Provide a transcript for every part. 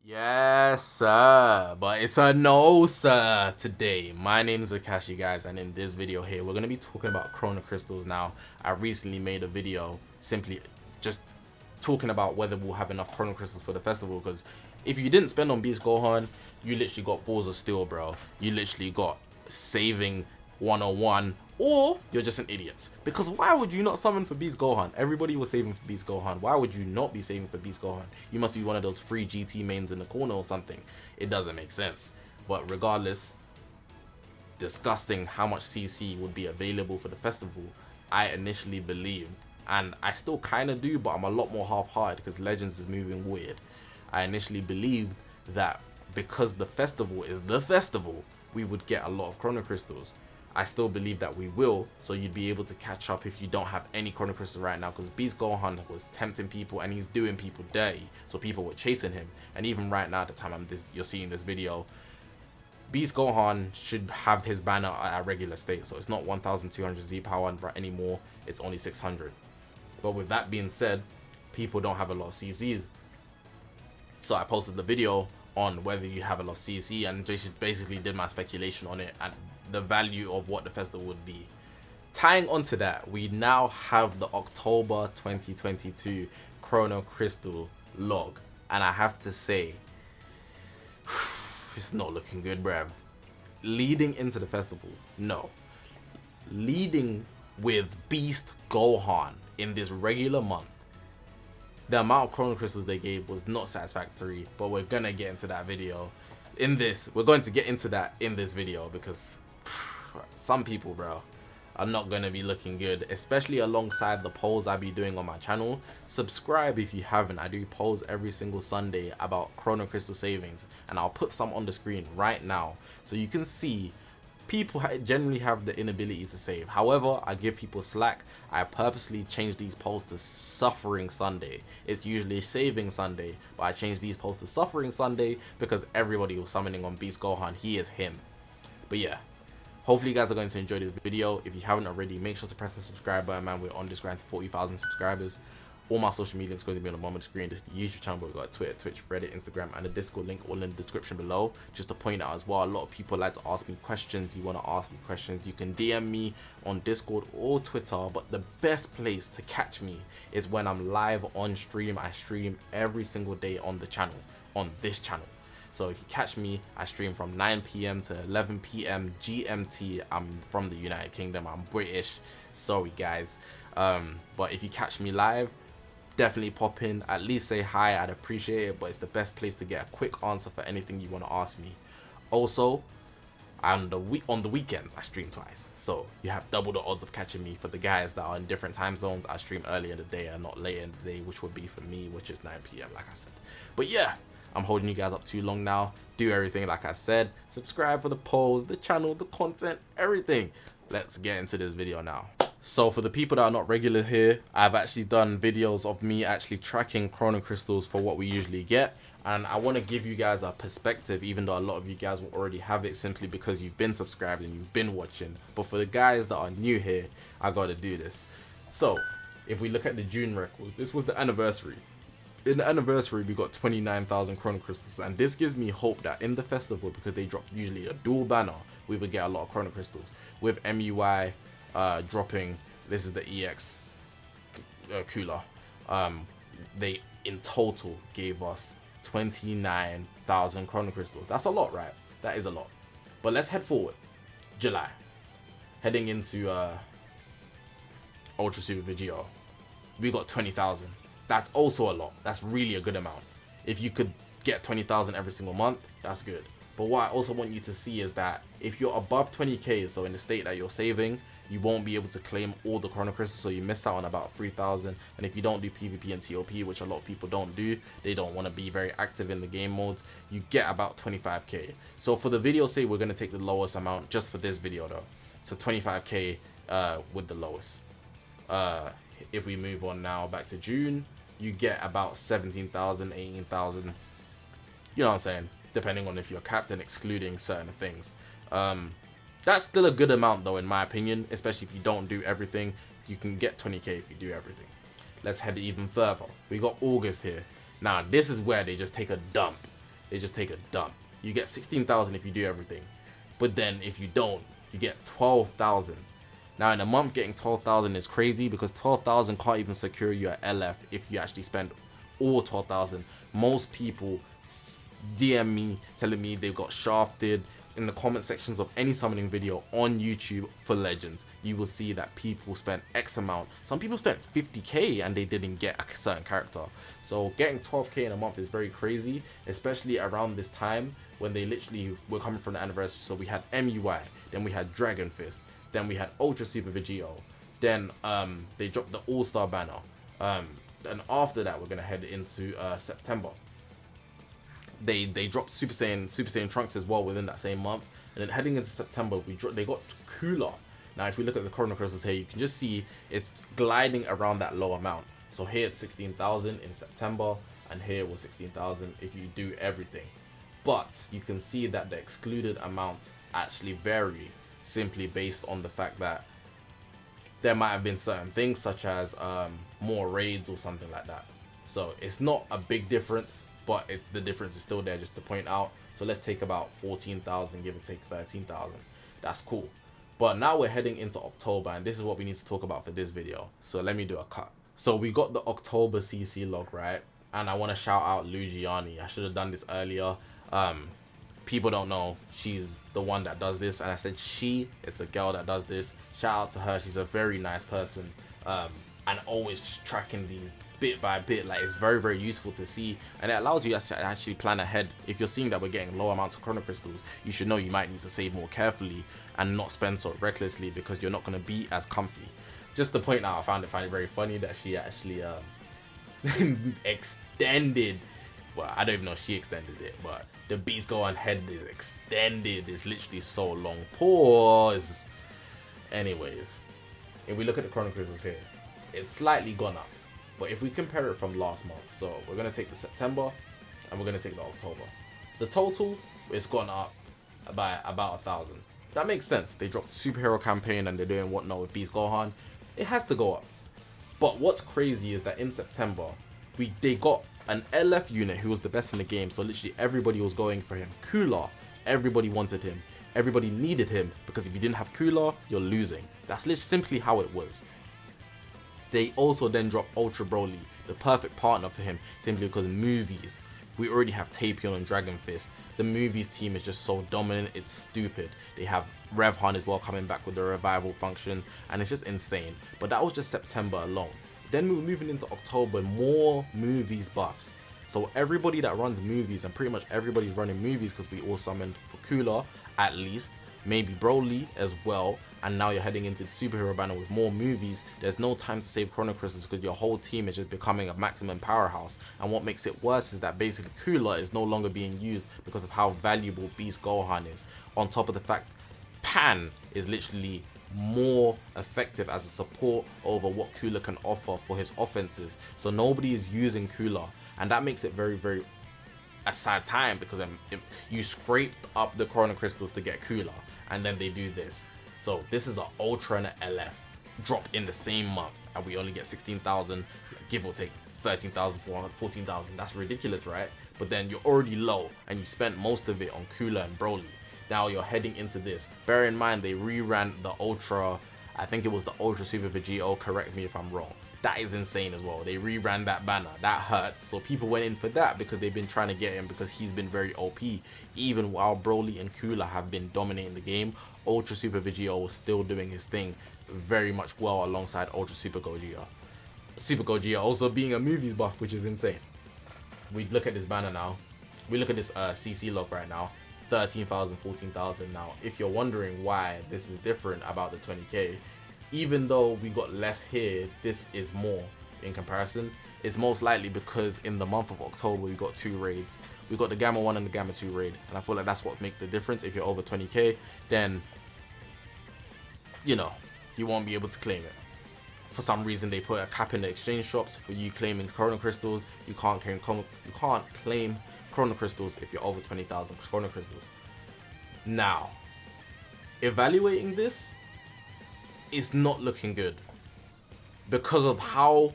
Yes, sir. But it's a no, sir, today. My name is Zakashi, guys, and in this video here, we're going to be talking about Chrono Crystals now. I recently made a video simply just talking about whether we'll have enough Chrono Crystals for the festival, because if you didn't spend on Beast Gohan, you literally got balls of steel, bro. You literally got saving 101, or you're just an idiot. Because why would you not summon for Beast Gohan? Everybody was saving for Beast Gohan. Why would you not be saving for Beast Gohan? You must be one of those free GT mains in the corner or something. It doesn't make sense. But regardless, disgusting how much CC would be available for the festival, I initially believed, and I still kind of do, but I'm a lot more half-hearted because Legends is moving weird. I initially believed that because the festival is the festival, we would get a lot of Chrono Crystals. I still believe that we will, so you'd be able to catch up if you don't have any Chrono Crystals right now, because Beast Gohan was tempting people and he's doing people dirty, so people were chasing him. And even right now, at the time you're seeing this video, Beast Gohan should have his banner at a regular state, so it's not 1200 Z power anymore, it's only 600. But with that being said, people don't have a lot of CCs, so I posted the video on whether you have a lot of CC and just basically did my speculation on it and the value of what the festival would be. Tying onto that, we now have the October 2022 Chrono Crystal log, and I have to say, it's not looking good, bruv. Leading into the festival, no. Leading with Beast Gohan in this regular month, the amount of Chrono Crystals they gave was not satisfactory, but we're gonna get into that video we're going to get into that in this video, because some people, bro, are not gonna be looking good, especially alongside the polls I be doing on my channel. Subscribe if you haven't. I do polls every single Sunday about Chrono Crystal savings, and I'll put some on the screen right now so you can see people generally have the inability to save. However, I give people slack. I purposely change these polls to Suffering Sunday. It's usually Saving Sunday, but I changed these polls to Suffering Sunday because everybody was summoning on Beast Gohan. He is him. But yeah, hopefully you guys are going to enjoy this video. If you haven't already, make sure to press the subscribe button, man. We're on this grind to 40,000 subscribers. All my social media links going to be on the bottom of the screen. This is the YouTube channel, but we've got Twitter, Twitch, Reddit, Instagram, and the Discord link all in the description below. Just to point out as well, a lot of people like to ask me questions. You want to ask me questions, you can DM me on Discord or Twitter, but the best place to catch me is when I'm live on stream. I stream every single day on the channel, on this channel. So if you catch me, I stream from 9 PM to 11 PM GMT. I'm from the United Kingdom. I'm British. Sorry, guys. But if you catch me live, definitely pop in, at least say hi. I'd appreciate it, but it's the best place to get a quick answer for anything you want to ask me. Also, on the weekends, I stream twice, so you have double the odds of catching me. For the guys that are in different time zones, I stream earlier in the day and not later in the day, which would be for me, which is 9 PM, like I said. But yeah, I'm holding you guys up too long now. Do everything like I said. Subscribe for the polls, the channel, the content, everything. Let's get into this video now. So for the people that are not regular here, I've actually done videos of me actually tracking Chrono Crystals for what we usually get. And I want to give you guys a perspective, even though a lot of you guys will already have it simply because you've been subscribed and you've been watching. But for the guys that are new here, I got to do this. So if we look at the June records, this was the anniversary. In the anniversary, we got 29,000 Chrono Crystals. And this gives me hope that in the festival, because they drop usually a dual banner, we would get a lot of Chrono Crystals. With MUI dropping, this is the EX cooler, they in total gave us 29,000 Chrono Crystals. That's a lot, right? That is a lot. But let's head forward. July, heading into Ultra Super Vegito, we got 20,000. That's also a lot. That's really a good amount. If you could get 20,000 every single month, that's good. But what I also want you to see is that if you're above 20k, so in the state that you're saving, you won't be able to claim all the Chrono Crystals, so you miss out on about 3,000. And if you don't do PvP and TOP, which a lot of people don't do, they don't want to be very active in the game modes, you get about 25k. So for the video sake, we're going to take the lowest amount just for this video though. So 25k with the lowest. If we move on now back to June, you get about 17,000, 18,000. You know what I'm saying? Depending on if you're capped and excluding certain things. That's still a good amount though, in my opinion, especially if you don't do everything. You can get 20k if you do everything. Let's head even further. We got August here. Now this is where they just take a dump. they just take a dump. You get 16,000 if you do everything, but then if you don't, you get 12,000. Now in a month, getting 12,000 is crazy because 12,000 can't even secure you at LF if you actually spend all 12,000. Most people DM me telling me they got shafted. In the comment sections of any summoning video on YouTube for Legends, you will see that people spent X amount. Some people spent 50k and they didn't get a certain character. So getting 12k in a month is very crazy, especially around this time when they literally were coming from the anniversary. So we had MUI, then we had Dragon Fist, then we had Ultra Super Vegito, then they dropped the All-Star banner, and after that we're gonna head into September. They dropped Super Saiyan Trunks as well within that same month, and then heading into September they got Cooler. Now if we look at the Chrono Crystals here, you can just see it's gliding around that low amount. So here it's 16,000 in September, and here was 16,000 if you do everything. But you can see that the excluded amounts actually vary simply based on the fact that there might have been certain things such as more raids or something like that. So it's not a big difference, but the difference is still there just to point out. So let's take about 14,000, give or take 13,000. That's cool. But now we're heading into October, and this is what we need to talk about for this video. So let me do a cut. So we got the October CC log, right? And I want to shout out Lugiani. I should have done this earlier. People don't know she's the one that does this, and I said it's a girl that does this. Shout out to her. She's a very nice person, and always just tracking these bit by bit. Like, it's very, very useful to see, and it allows you to actually plan ahead. If you're seeing that we're getting low amounts of Chrono Crystals, you should know you might need to save more carefully and not spend so recklessly, because you're not going to be as comfy. Just to point out, I find it very funny that she actually extended, well, I don't even know if she extended it, but the Beast Go On head is extended. It's literally so long. Pause. Anyways, if we look at the Chrono Crystals here, it's slightly gone up. But if we compare it from last month, so we're going to take the September and we're going to take the October. The total is gone up by about 1,000. That makes sense. They dropped Superhero Campaign and they're doing whatnot with Beast Gohan. It has to go up. But what's crazy is that in September, they got an LF unit who was the best in the game. So literally everybody was going for him. Cooler, everybody wanted him. Everybody needed him, because if you didn't have Cooler, you're losing. That's literally simply how it was. They also then dropped Ultra Broly, the perfect partner for him, simply because movies. We already have Tapion and Dragon Fist. The movies team is just so dominant, it's stupid. They have Revhan as well coming back with the revival function, and it's just insane. But that was just September alone. Then we're moving into October, more movies buffs. So everybody that runs movies, and pretty much everybody's running movies because we all summoned for Cooler, at least, maybe Broly as well. And now you're heading into the superhero banner with more movies. There's no time to save Chrono Crystals because your whole team is just becoming a maximum powerhouse. And what makes it worse is that basically Cooler is no longer being used because of how valuable Beast Gohan is. On top of the fact, Pan is literally more effective as a support over what Cooler can offer for his offenses. So nobody is using Cooler, and that makes it very, very a sad time, because you scraped up the Chrono Crystals to get Cooler, and then they do this. So this is an Ultra and an LF dropped in the same month, and we only get 16,000, give or take 13,400, 14,000. That's ridiculous, right? But then you're already low, and you spent most of it on Cooler and Broly. Now you're heading into this. Bear in mind, they reran the Ultra, I think it was the Ultra Super Vegito, correct me if I'm wrong. That is insane as well. They reran that banner. That hurts. So people went in for that because they've been trying to get him, because he's been very OP. Even while Broly and Cooler have been dominating the game, Ultra Super Vegito was still doing his thing very much well alongside Ultra Super Gogeta. Super Gogeta also being a movies buff, which is insane. We look at this banner now. We look at this CC log right now. 13,000, 14,000. Now, if you're wondering why this is different about the 20k, even though we got less here, this is more in comparison. It's most likely because in the month of October we got 2 raids. We got the Gamma 1 and the Gamma 2 raid, and I feel like that's what makes the difference. If you're over 20k, then you know you won't be able to claim it. For some reason they put a cap in the exchange shops for you claiming Chrono Crystals. You can't claim Chrono Crystals if you're over 20,000 Chrono Crystals. Now, evaluating this, it's not looking good because of how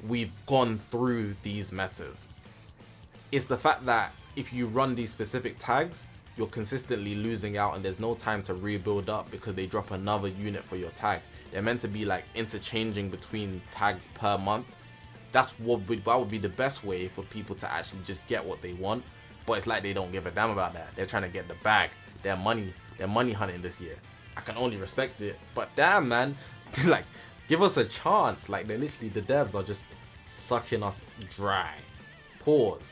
we've gone through these metas. It's the fact that if you run these specific tags, you're consistently losing out, and there's no time to rebuild up because they drop another unit for your tag. They're meant to be like interchanging between tags per month. That would be the best way for people to actually just get what they want. But it's like they don't give a damn about that. They're trying to get the bag. They're money hunting this year. I can only respect it. But damn, man, like, give us a chance. Like, they're literally, the devs are just sucking us dry. Pause.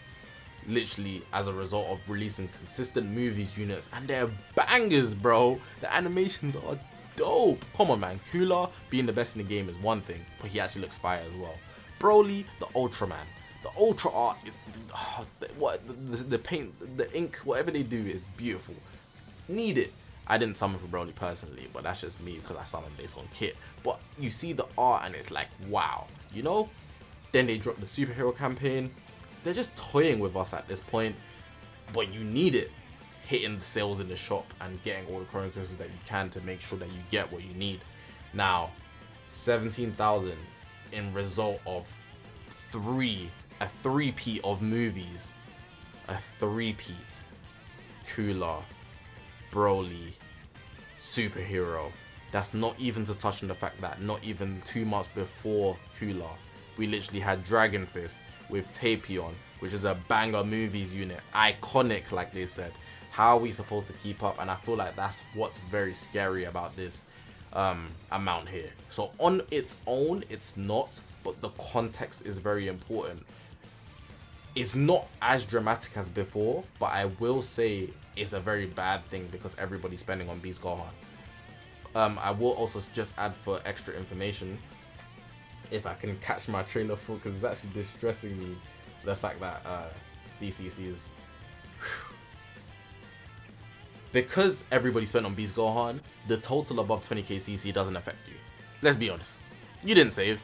Literally, as a result of releasing consistent movies units, and they're bangers, bro. The animations are dope. Come on, man. Cooler being the best in the game is one thing, but he actually looks fire as well. Broly, the Ultraman. The Ultra art is the paint, the ink, whatever they do is beautiful. Need it. I didn't summon for Broly personally, but that's just me because I summoned based on kit. But you see the art and it's like, wow, you know. Then they dropped the superhero campaign. They're just toying with us at this point, but you need it. Hitting the sales in the shop and getting all the chrono crystals that you can to make sure that you get what you need. Now, 17,000 in result of a three-peat of movies. A three-peat. Cooler, Broly, superhero. That's not even to touch on the fact that not even 2 months before Cooler, we literally had Dragon Fist with Tapion, which is a banger movies unit. Iconic, like they said. How are we supposed to keep up? And I feel like that's what's very scary about this amount here. So on its own, it's not, but the context is very important. It's not as dramatic as before, but I will say it's a very bad thing because everybody's spending on Beast Gohan. I will also just add for extra information, if I can catch my train of thought, because it's actually distressing me, the fact that DCC is... Because everybody spent on Beast Gohan, the total above 20k CC doesn't affect you. Let's be honest. You didn't save.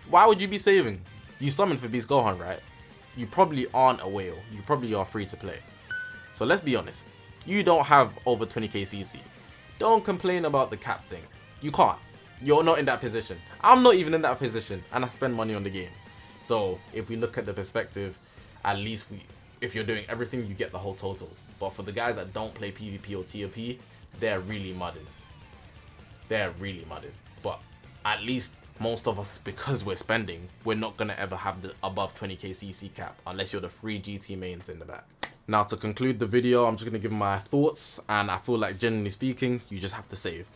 Why would you be saving? You summoned for Beast Gohan, right? You probably aren't a whale. You probably are free to play. So let's be honest. You don't have over 20k CC. Don't complain about the cap thing. You can't. You're not in that position. I'm not even in that position, and I spend money on the game. So if we look at the perspective, at least if you're doing everything, you get the whole total. But for the guys that don't play PvP or TOP, they're really mudded. They're really mudded. But at least most of us, because we're spending, we're not going to ever have the above 20k CC cap unless you're the free GT mains in the back. Now, to conclude the video, I'm just going to give my thoughts, and I feel like, generally speaking, you just have to save.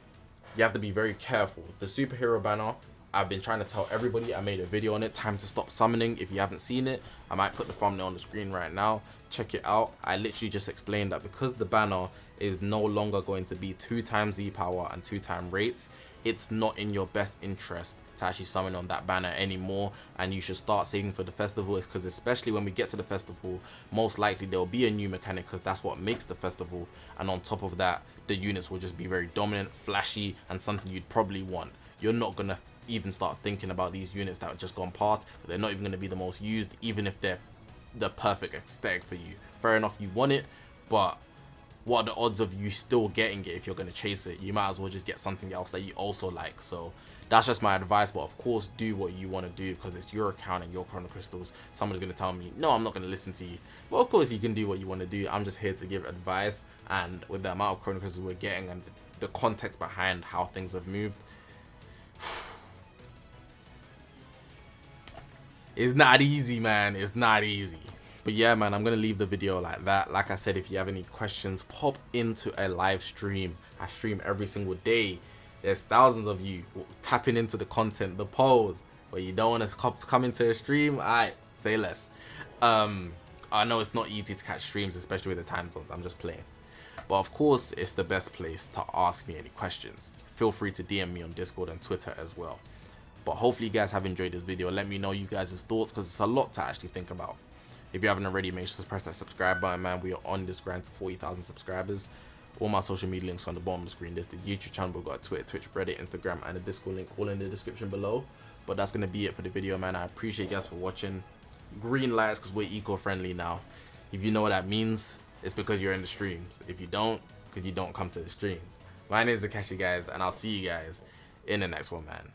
You have to be very careful. The superhero banner, I've been trying to tell everybody. I made a video on it, time to stop summoning. If you haven't seen it, I might put the thumbnail on the screen right now. Check it out. I literally just explained that because the banner is no longer going to be 2x Z power and 2x rates, it's not in your best interest to actually summon on that banner anymore, and you should start saving for the festival, because especially when we get to the festival, most likely there will be a new mechanic, because that's what makes the festival, and on top of that, the units will just be very dominant, flashy, and something you'd probably want. You're not gonna even start thinking about these units that have just gone past. They're not even going to be the most used, even if they're the perfect aesthetic for you. Fair enough, you want it, but what are the odds of you still getting it if you're going to chase it? You might as well just get something else that you also like. So that's just my advice, but of course do what you want to do, because it's your account and your chrono crystals. Someone's going to tell me, no, I'm not going to listen to you. Well, of course you can do what you want to do. I'm just here to give advice, and with the amount of chrono crystals we're getting and the context behind how things have moved, it's not easy, man. It's not easy. But yeah, man, I'm going to leave the video like that. Like I said, if you have any questions, pop into a live stream. I stream every single day. There's thousands of you tapping into the content, the polls. But you don't want to come into a stream? Alright, say less. I know it's not easy to catch streams, especially with the time zones. I'm just playing. But of course, it's the best place to ask me any questions. Feel free to DM me on Discord and Twitter as well. But hopefully you guys have enjoyed this video. Let me know you guys' thoughts, because it's a lot to actually think about. If you haven't already, make sure to press that subscribe button, man. We are on this grind to 40,000 subscribers. All my social media links on the bottom of the screen. There's the YouTube channel, we've got Twitter, Twitch, Reddit, Instagram, and the Discord link all in the description below. But that's going to be it for the video, man. I appreciate you guys for watching. Green lights, because we're eco-friendly now. If you know what that means, it's because you're in the streams. If you don't, because you don't come to the streams. My name is Zakashi, guys, and I'll see you guys in the next one, man.